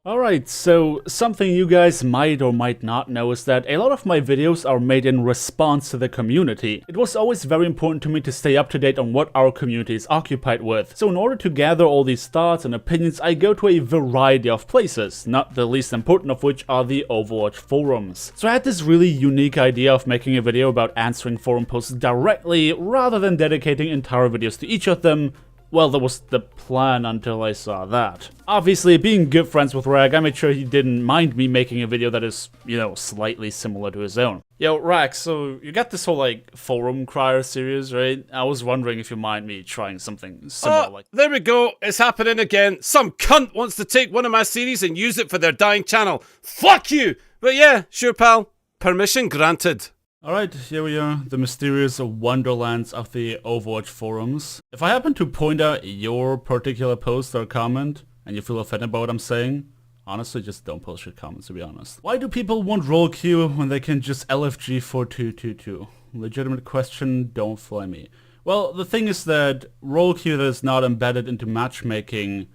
Alright, so something you guys might or might not know is that a lot of my videos are made in response to the community. It was always very important to me to stay up to date on what our community is occupied with. So in order to gather all these thoughts and opinions, I go to a variety of places, not the least important of which are the Overwatch forums. So I had this really unique idea of making a video about answering forum posts directly, rather than dedicating entire videos to each of them. Well, that was the plan until I saw that. Obviously, being good friends with Rag, I made sure he didn't mind me making a video that is, slightly similar to his own. Yo, Rag, so you got this whole, forum crier series, right? I was wondering if you mind me trying something similar like... There we go, it's happening again. Some cunt wants to take one of my series and use it for their dying channel. Fuck you! But yeah, sure pal. Permission granted. Alright, here we are, the mysterious wonderlands of the Overwatch forums. If I happen to point out your particular post or comment, and you feel offended by what I'm saying, honestly just don't post your comments, to be honest. Why do people want roll queue when they can just LFG 4222? Legitimate question, don't fly me. Well, the thing is that roll queue that is not embedded into matchmaking,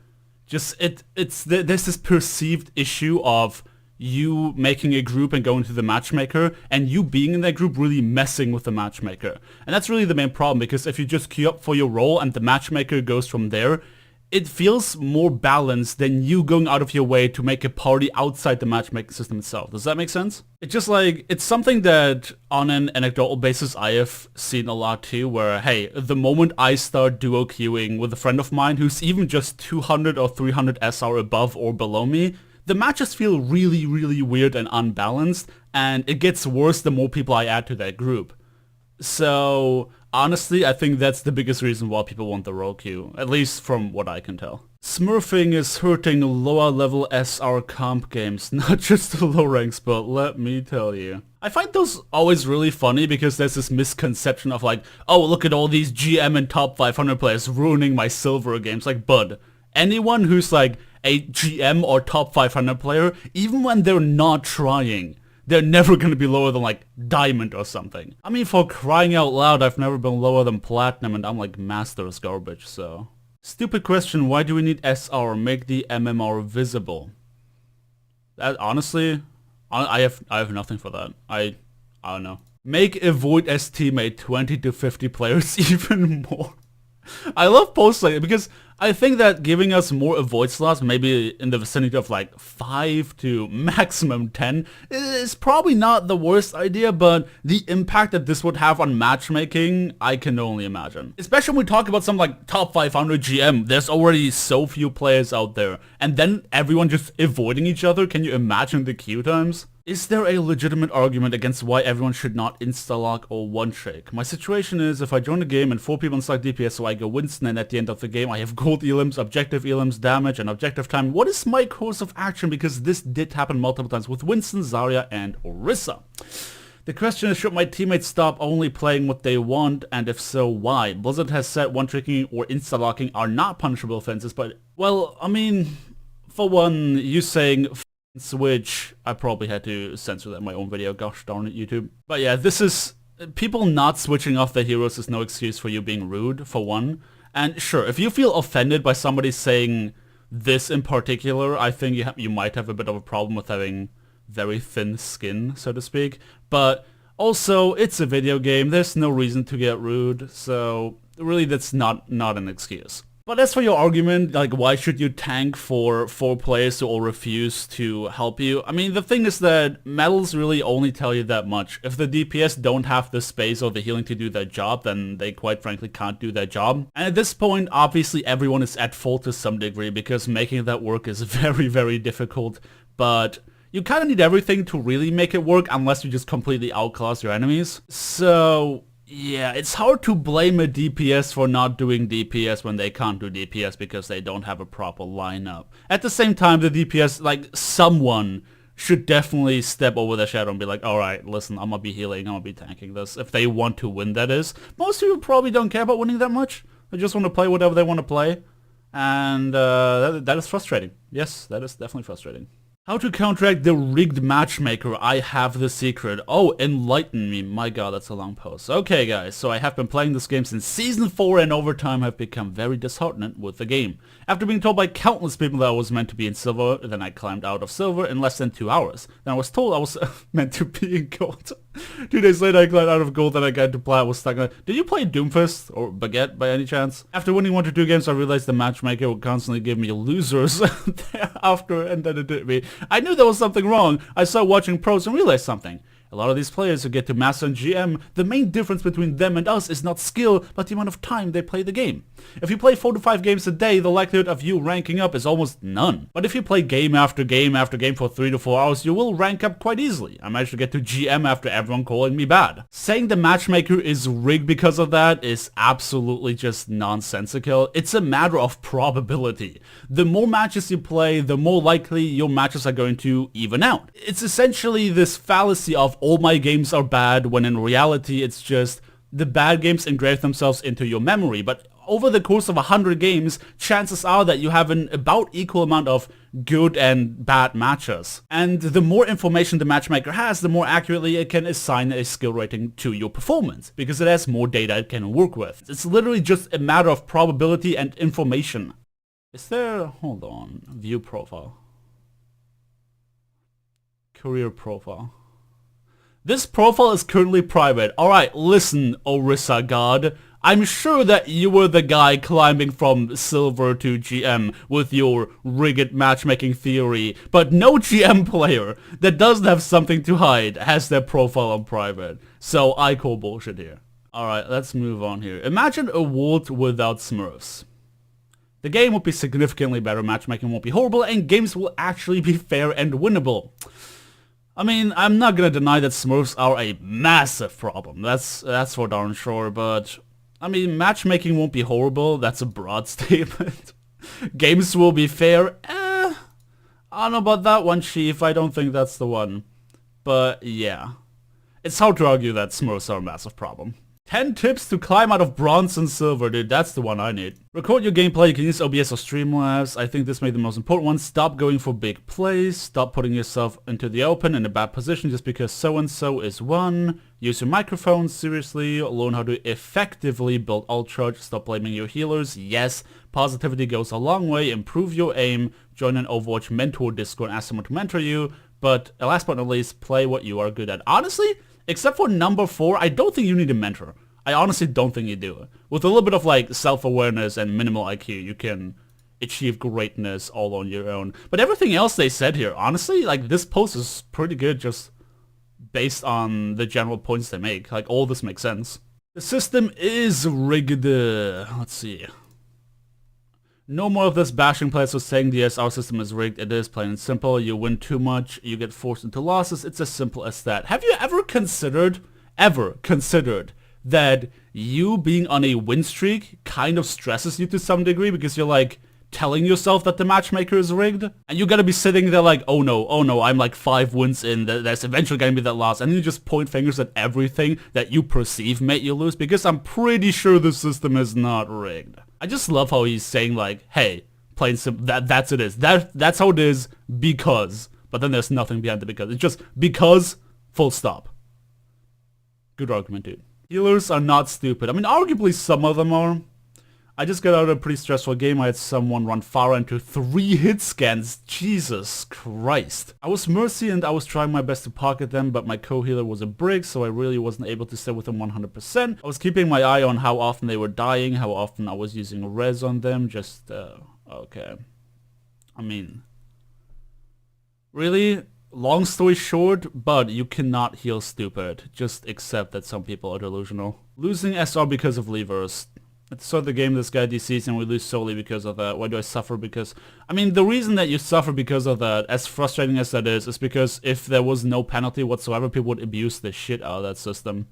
there's this perceived issue of you making a group and going to the matchmaker, and you being in that group really messing with the matchmaker. And that's really the main problem, because if you just queue up for your role and the matchmaker goes from there, it feels more balanced than you going out of your way to make a party outside the matchmaking system itself. Does that make sense? It's just like, it's something that on an anecdotal basis I have seen a lot too, where, hey, the moment I start duo queuing with a friend of mine who's even just 200 or 300 SR above or below me, the matches feel really, really weird and unbalanced, and it gets worse the more people I add to that group. So, honestly, I think that's the biggest reason why people want the role queue, at least from what I can tell. Smurfing is hurting lower level SR comp games, not just the low ranks, but let me tell you. I find those always really funny because there's this misconception of like, oh, look at all these GM and top 500 players ruining my silver games. Like, bud, anyone who's like a GM or top 500 player, even when they're not trying, they're never going to be lower than like diamond or something. I mean, for crying out loud, I've never been lower than platinum, and I'm like master's garbage, so. Stupid question, why do we need SR? Make the MMR visible. Honestly, I have nothing for that. I don't know. Make avoid S teammate 20 to 50 players even more. I love posts like it because I think that giving us more avoid slots, maybe in the vicinity of like 5 to maximum 10, is probably not the worst idea, but the impact that this would have on matchmaking, I can only imagine. Especially when we talk about some like top 500 GM, there's already so few players out there, and then everyone just avoiding each other. Can you imagine the queue times? Is there a legitimate argument against why everyone should not insta-lock or one-shake? My situation is, if I join a game and 4 people select DPS, so I go Winston, and at the end of the game I have gold elims, objective elims, damage, and objective time, what is my course of action? Because this did happen multiple times with Winston, Zarya, and Orisa. The question is, should my teammates stop only playing what they want, and if so, why? Blizzard has said one-tricking or insta-locking are not punishable offenses, but, well, I mean, for one, you saying Switch, I probably had to censor that in my own video, gosh darn it, YouTube. But yeah, this is, people not switching off their heroes is no excuse for you being rude, for one. And sure, if you feel offended by somebody saying this in particular, I think you might have a bit of a problem with having very thin skin, so to speak. But also, it's a video game, there's no reason to get rude, so really that's not an excuse. But as for your argument, like, why should you tank for 4 players who all refuse to help you? I mean, the thing is that medals really only tell you that much. If the DPS don't have the space or the healing to do their job, then they quite frankly can't do their job. And at this point, obviously everyone is at fault to some degree, because making that work is very, very difficult. But you kind of need everything to really make it work, unless you just completely outclass your enemies. So yeah, it's hard to blame a DPS for not doing DPS when they can't do DPS because they don't have a proper lineup. At the same time, the DPS, like, someone should definitely step over their shadow and be like, alright, listen, I'm gonna be healing, I'm gonna be tanking this. If they want to win, that is. Most people probably don't care about winning that much. They just want to play whatever they want to play. And that is frustrating. Yes, that is definitely frustrating. How to counteract the rigged matchmaker? I have the secret. Oh, enlighten me. My god, that's a long post. Okay guys, so I have been playing this game since Season 4 and over time have become very disheartened with the game. After being told by countless people that I was meant to be in silver, then I climbed out of silver in less than 2 hours. Then I was told I was meant to be in gold. 2 days later I climbed out of gold and I got into plat. I was stuck on. Did you play Doomfist or Baguette by any chance? After winning 1 to 2 games I realized the matchmaker would constantly give me losers thereafter, and then it did me. I knew there was something wrong. I started watching pros and realized something. A lot of these players who get to Master and GM, the main difference between them and us is not skill, but the amount of time they play the game. If you play 4 to 5 games a day, the likelihood of you ranking up is almost none. But if you play game after game after game for 3 to 4 hours, you will rank up quite easily. I managed to get to GM after everyone calling me bad. Saying the matchmaker is rigged because of that is absolutely just nonsensical. It's a matter of probability. The more matches you play, the more likely your matches are going to even out. It's essentially this fallacy of all my games are bad, when in reality it's just the bad games engrave themselves into your memory. But over the course of 100 games, chances are that you have an about equal amount of good and bad matches. And the more information the matchmaker has, the more accurately it can assign a skill rating to your performance, because it has more data it can work with. It's literally just a matter of probability and information. Is there... hold on. View profile. Career profile. This profile is currently private. Alright, listen, Orisa God. I'm sure that you were the guy climbing from silver to GM with your rigged matchmaking theory, but no GM player that doesn't have something to hide has their profile on private. So I call bullshit here. Alright, let's move on here. Imagine a world without Smurfs. The game would be significantly better, matchmaking won't be horrible, and games will actually be fair and winnable. I mean, I'm not gonna deny that Smurfs are a massive problem, that's for darn sure, but I mean, matchmaking won't be horrible, that's a broad statement. Games will be fair, I don't know about that one, Chief, I don't think that's the one. But yeah, it's hard to argue that Smurfs are a massive problem. 10 tips to climb out of bronze and silver, dude, that's the one I need. Record your gameplay, you can use OBS or Streamlabs. I think this may be the most important one. Stop going for big plays. Stop putting yourself into the open in a bad position just because so-and-so is one. Use your microphone seriously. Learn how to effectively build ult charge. Stop blaming your healers. Yes, positivity goes a long way. Improve your aim. Join an Overwatch mentor Discord and ask someone to mentor you. But last but not least, play what you are good at. Honestly, except for number 4, I don't think you need a mentor. I honestly don't think you do. With a little bit of like self-awareness and minimal IQ, you can achieve greatness all on your own. But everything else they said here, honestly, like this post is pretty good just based on the general points they make. Like all this makes sense. The system is rigged. Let's see. No more of this bashing players for saying the SR system is rigged. It is plain and simple. You win too much, you get forced into losses. It's as simple as that. Have you ever considered that you being on a win streak kind of stresses you to some degree because you're like telling yourself that the matchmaker is rigged? And you gotta be sitting there like, oh no, I'm like 5 wins in, there's eventually gonna be that loss, and you just point fingers at everything that you perceive made you lose, because I'm pretty sure the system is not rigged. I just love how he's saying like, hey, plain simple, that's it is. That's how it is because, but then there's nothing behind the because. It's just because, full stop. Good argument, dude. Healers are not stupid. I mean, arguably some of them are. I just got out of a pretty stressful game. I had someone run Pharah into 3 hit scans. Jesus Christ. I was Mercy and I was trying my best to pocket them, but my co-healer was a brick, so I really wasn't able to stay with them 100%. I was keeping my eye on how often they were dying, how often I was using res on them, just, okay. I mean, really? Long story short, but you cannot heal stupid. Just accept that some people are delusional. Losing SR because of levers. At the start of the game, this guy DCs and we lose solely because of that. Why do I suffer? Because, I mean, the reason that you suffer because of that, as frustrating as that is because if there was no penalty whatsoever, people would abuse the shit out of that system.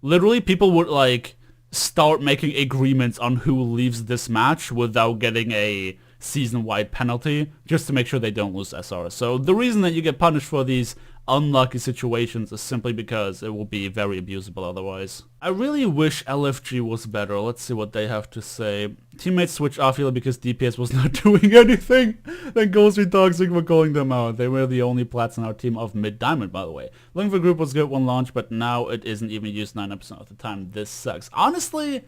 Literally, people would, like, start making agreements on who leaves this match without getting a season-wide penalty, just to make sure they don't lose SR. So the reason that you get punished for these unlucky situations is simply because it will be very abusable otherwise. I really wish LFG was better. Let's see what they have to say. Teammates switched off healer because DPS was not doing anything. Then Ghostly Toxic for calling them out. They were the only plats in our team of mid-diamond, by the way. Looking for group was good when launched, but now it isn't even used 90% of the time. This sucks. Honestly,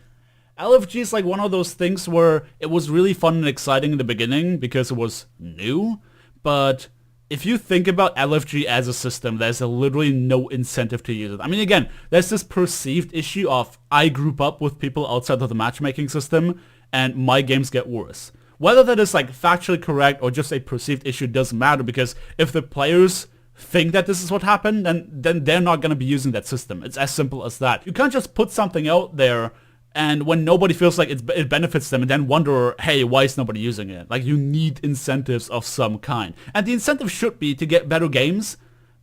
LFG is like one of those things where it was really fun and exciting in the beginning because it was new, but if you think about LFG as a system, there's literally no incentive to use it. I mean, again, there's this perceived issue of I group up with people outside of the matchmaking system and my games get worse. Whether that is like factually correct or just a perceived issue doesn't matter, because if the players think that this is what happened, then they're not going to be using that system. It's as simple as that. You can't just put something out there and when nobody feels like it benefits them and then wonder, hey, why is nobody using it? Like, you need incentives of some kind. And the incentive should be to get better games,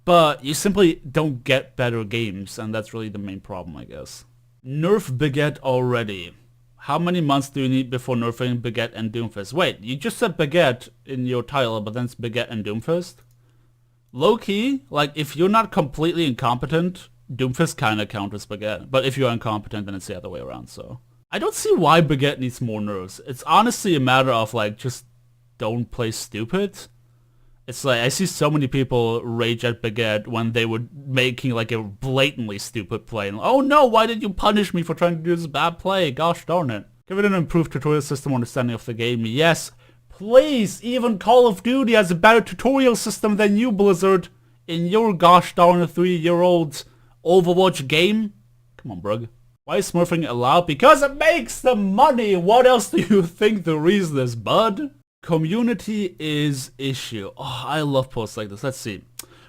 but you simply don't get better games, and that's really the main problem, I guess. Nerf Baguette already. How many months do you need before nerfing Baguette and Doomfist? Wait, you just said Baguette in your title, but then it's Baguette and Doomfist? Low-key, like, if you're not completely incompetent, Doomfist kind of counters Baguette, but if you're incompetent, then it's the other way around, so. I don't see why Baguette needs more nerfs. It's honestly a matter of, like, just don't play stupid. It's like, I see so many people rage at Baguette when they were making, like, a blatantly stupid play. And, oh no, why did you punish me for trying to do this bad play? Gosh darn it. Give it an improved tutorial system understanding of the game. Yes, please, even Call of Duty has a better tutorial system than you, Blizzard, in your gosh darn 3-year-old Overwatch game? Come on, brug. Why is smurfing allowed? Because it makes the money! What else do you think the reason is, bud? Community is issue. Oh, I love posts like this. Let's see.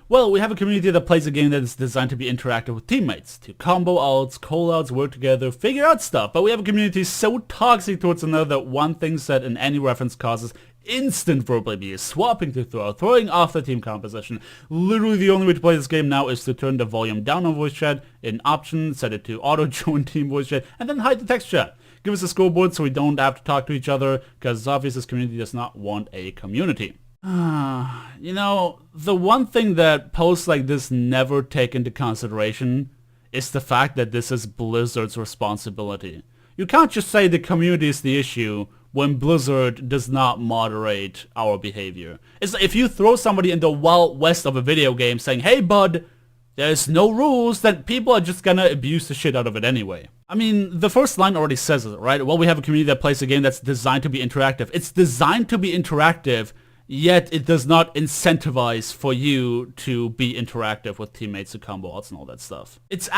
Well, we have a community that plays a game that is designed to be interactive with teammates, to combo outs, call outs, work together, figure out stuff. But we have a community so toxic towards another that one thing said in any reference causes instant verbal abuse, swapping to throw, throwing off the team composition. Literally the only way to play this game now is to turn the volume down on voice chat, in options, set it to auto join team voice chat, and then hide the text chat. Give us a scoreboard so we don't have to talk to each other, because it's obvious this community does not want a community. You know, the one thing that posts like this never take into consideration is the fact that this is Blizzard's responsibility. You can't just say the community is the issue when Blizzard does not moderate our behavior. It's like if you throw somebody in the Wild West of a video game saying, hey bud, there's no rules, then people are just gonna abuse the shit out of it anyway. I mean, the first line already says it, right? Well, we have a community that plays a game that's designed to be interactive. It's designed to be interactive, yet it does not incentivize for you to be interactive with teammates to combo outs and all that stuff. It's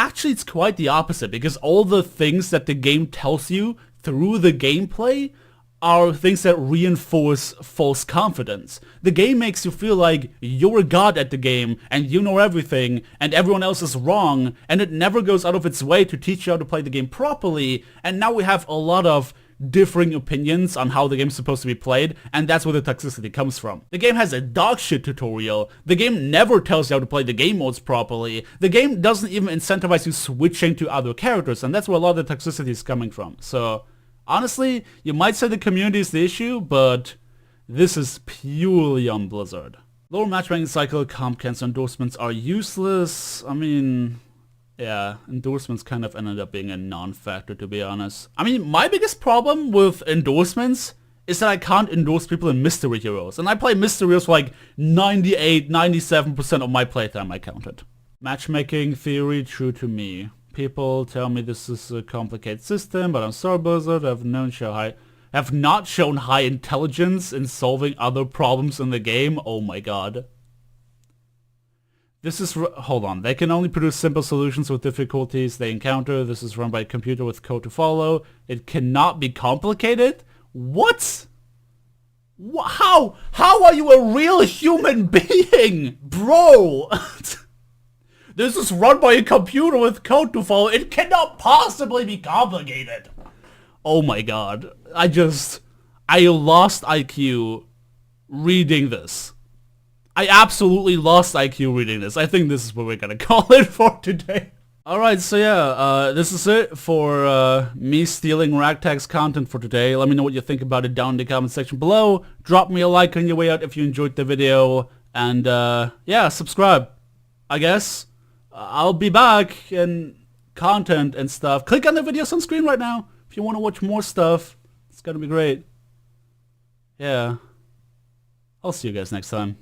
quite the opposite, because all the things that the game tells you through the gameplay are things that reinforce false confidence. The game makes you feel like you're a god at the game and you know everything and everyone else is wrong, and it never goes out of its way to teach you how to play the game properly, and now we have a lot of differing opinions on how the game's supposed to be played, and that's where the toxicity comes from. The game has a dogshit tutorial. The game never tells you how to play the game modes properly. The game doesn't even incentivize you switching to other characters, and that's where a lot of the toxicity is coming from. So honestly, you might say the community is the issue, but this is purely on Blizzard. Lower matchmaking cycle, comp cancel endorsements are useless. I mean, yeah, endorsements kind of ended up being a non-factor, to be honest. I mean, my biggest problem with endorsements is that I can't endorse people in Mystery Heroes. And I play Mystery Heroes for like 98, 97% of my playtime, I counted. Matchmaking theory true to me. People tell me this is a complicated system, but I'm sorry, Blizzard, have not shown high intelligence in solving other problems in the game. Oh my god. This is, hold on, they can only produce simple solutions with difficulties they encounter. This is run by a computer with code to follow. It cannot be complicated? What? How are you a real human being, bro? This is run by a computer with code to follow. It cannot possibly be complicated. Oh my god. I lost IQ reading this. I absolutely lost IQ reading this. I think this is what we're gonna call it for today. Alright, so yeah, this is it for me stealing Ragtag's content for today. Let me know what you think about it down in the comment section below. Drop me a like on your way out if you enjoyed the video. And yeah, subscribe. I guess I'll be back in content and stuff. Click on the videos on screen right now if you want to watch more stuff. It's gonna be great. Yeah. I'll see you guys next time.